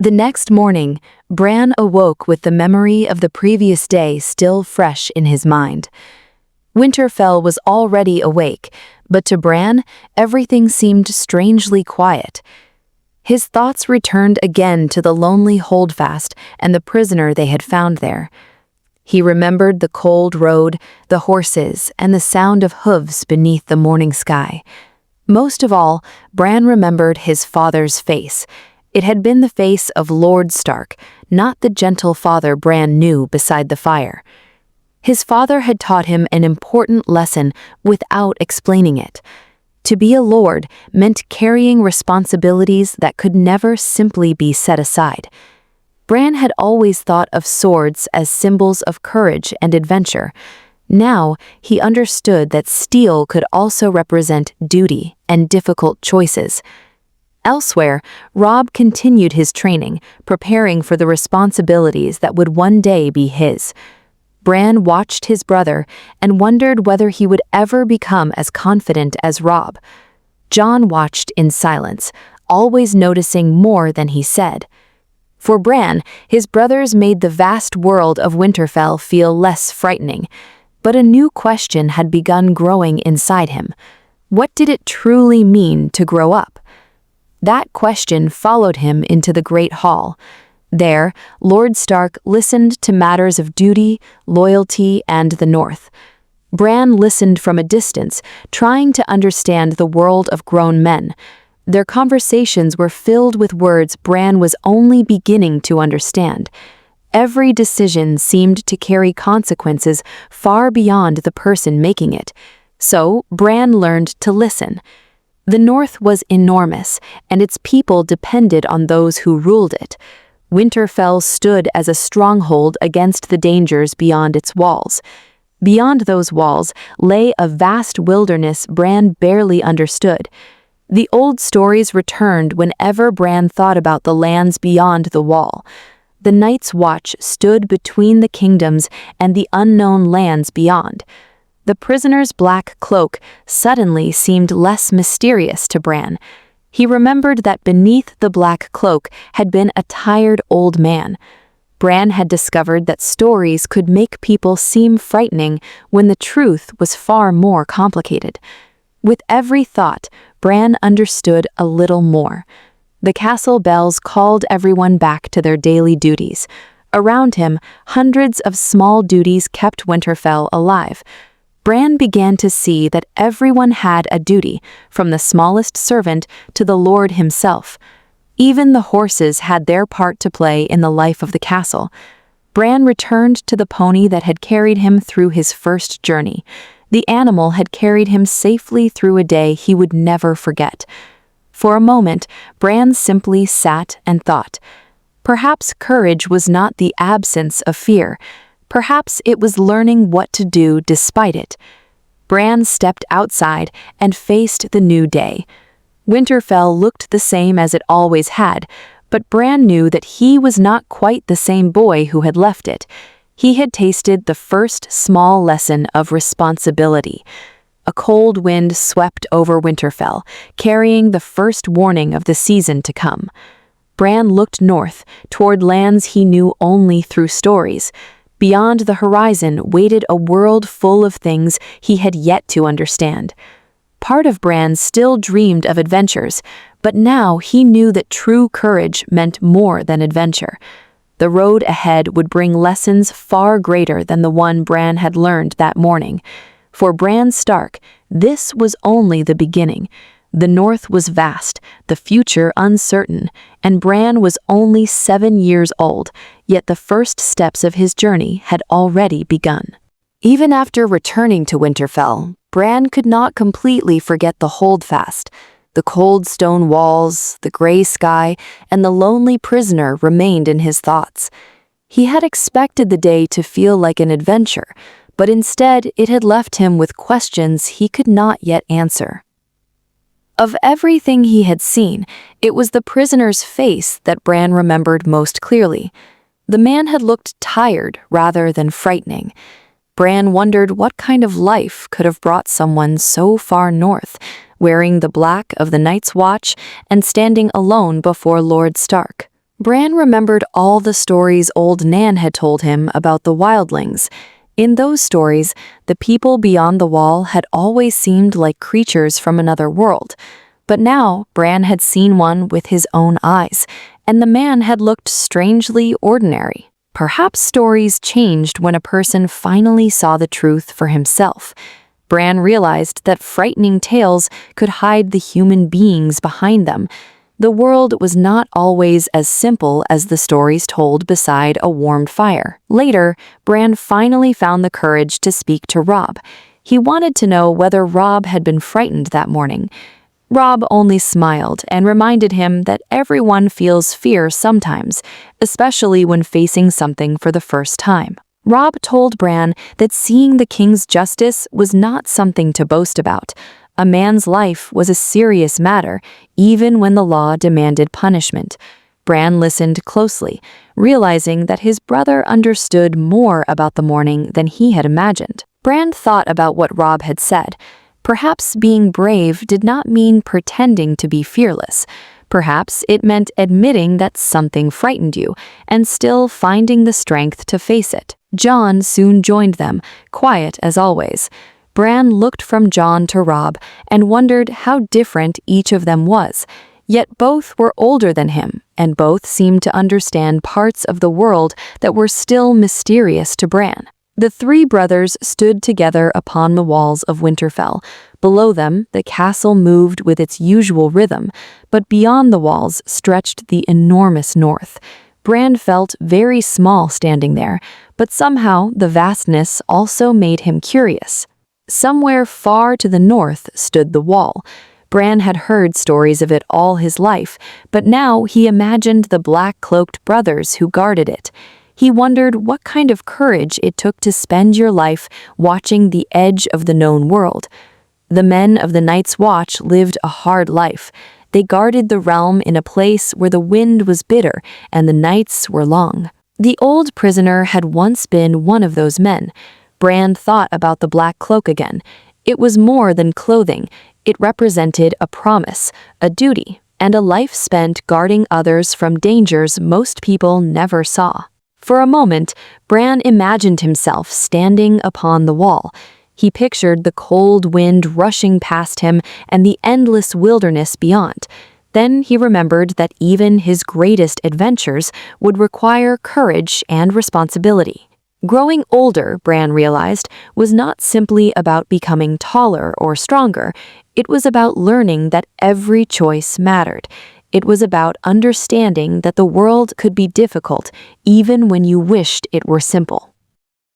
The next morning, Bran awoke with the memory of the previous day still fresh in his mind. Winterfell was already awake, but to Bran, everything seemed strangely quiet. His thoughts returned again to the lonely holdfast and the prisoner they had found there. He remembered the cold road, the horses, and the sound of hooves beneath the morning sky. Most of all, Bran remembered his father's face. It had been the face of Lord Stark, not the gentle father Bran knew beside the fire. His father had taught him an important lesson without explaining it. To be a lord meant carrying responsibilities that could never simply be set aside. Bran had always thought of swords as symbols of courage and adventure. Now he understood that steel could also represent duty and difficult choices. Elsewhere, Robb continued his training, preparing for the responsibilities that would one day be his. Bran watched his brother and wondered whether he would ever become as confident as Robb. Jon watched in silence, always noticing more than he said. For Bran, his brothers made the vast world of Winterfell feel less frightening, but a new question had begun growing inside him. What did it truly mean to grow up? That question followed him into the Great Hall. There, Lord Stark listened to matters of duty, loyalty, and the North. Bran listened from a distance, trying to understand the world of grown men. Their conversations were filled with words Bran was only beginning to understand. Every decision seemed to carry consequences far beyond the person making it. So, Bran learned to listen. The North was enormous, and its people depended on those who ruled it. Winterfell stood as a stronghold against the dangers beyond its walls. Beyond those walls lay a vast wilderness Bran barely understood. The old stories returned whenever Bran thought about the lands beyond the wall. The Night's Watch stood between the kingdoms and the unknown lands beyond. The prisoner's black cloak suddenly seemed less mysterious to Bran. He remembered that beneath the black cloak had been a tired old man. Bran had discovered that stories could make people seem frightening when the truth was far more complicated. With every thought, Bran understood a little more. The castle bells called everyone back to their daily duties. Around him, hundreds of small duties kept Winterfell alive. Bran began to see that everyone had a duty, from the smallest servant to the lord himself. Even the horses had their part to play in the life of the castle. Bran returned to the pony that had carried him through his first journey. The animal had carried him safely through a day he would never forget. For a moment, Bran simply sat and thought. Perhaps courage was not the absence of fear. Perhaps it was learning what to do despite it. Bran stepped outside and faced the new day. Winterfell looked the same as it always had, but Bran knew that he was not quite the same boy who had left it. He had tasted the first small lesson of responsibility. A cold wind swept over Winterfell, carrying the first warning of the season to come. Bran looked north, toward lands he knew only through stories. Beyond the horizon waited a world full of things he had yet to understand. Part of Bran still dreamed of adventures, but now he knew that true courage meant more than adventure. The road ahead would bring lessons far greater than the one Bran had learned that morning. For Bran Stark, this was only the beginning. The North was vast, the future uncertain, and Bran was only 7 years old, yet the first steps of his journey had already begun. Even after returning to Winterfell, Bran could not completely forget the holdfast. The cold stone walls, the gray sky, and the lonely prisoner remained in his thoughts. He had expected the day to feel like an adventure, but instead it had left him with questions he could not yet answer. Of everything he had seen, it was the prisoner's face that Bran remembered most clearly. The man had looked tired rather than frightening. Bran wondered what kind of life could have brought someone so far north, wearing the black of the Night's Watch and standing alone before Lord Stark. Bran remembered all the stories old Nan had told him about the wildlings. In those stories, the people beyond the wall had always seemed like creatures from another world. But now, Bran had seen one with his own eyes, and the man had looked strangely ordinary. Perhaps stories changed when a person finally saw the truth for himself. Bran realized that frightening tales could hide the human beings behind them. The world was not always as simple as the stories told beside a warmed fire. Later, Bran finally found the courage to speak to Robb. He wanted to know whether Robb had been frightened that morning. Robb only smiled and reminded him that everyone feels fear sometimes, especially when facing something for the first time. Robb told Bran that seeing the king's justice was not something to boast about. A man's life was a serious matter, even when the law demanded punishment. Bran listened closely, realizing that his brother understood more about the morning than he had imagined. Bran thought about what Robb had said. Perhaps being brave did not mean pretending to be fearless. Perhaps it meant admitting that something frightened you and still finding the strength to face it. Jon soon joined them, quiet as always. Bran looked from Jon to Robb and wondered how different each of them was. Yet both were older than him, and both seemed to understand parts of the world that were still mysterious to Bran. The three brothers stood together upon the walls of Winterfell. Below them, the castle moved with its usual rhythm, but beyond the walls stretched the enormous north. Bran felt very small standing there, but somehow the vastness also made him curious. Somewhere far to the north stood the wall. Bran had heard stories of it all his life, but now he imagined the black-cloaked brothers who guarded it. He wondered what kind of courage it took to spend your life watching the edge of the known world. The men of the Night's Watch lived a hard life. They guarded the realm in a place where the wind was bitter and the nights were long. The old prisoner had once been one of those men. Bran thought about the black cloak again. It was more than clothing. It represented a promise, a duty, and a life spent guarding others from dangers most people never saw. For a moment, Bran imagined himself standing upon the wall. He pictured the cold wind rushing past him and the endless wilderness beyond. Then he remembered that even his greatest adventures would require courage and responsibility. Growing older, Bran realized, was not simply about becoming taller or stronger. It was about learning that every choice mattered. It was about understanding that the world could be difficult even when you wished it were simple.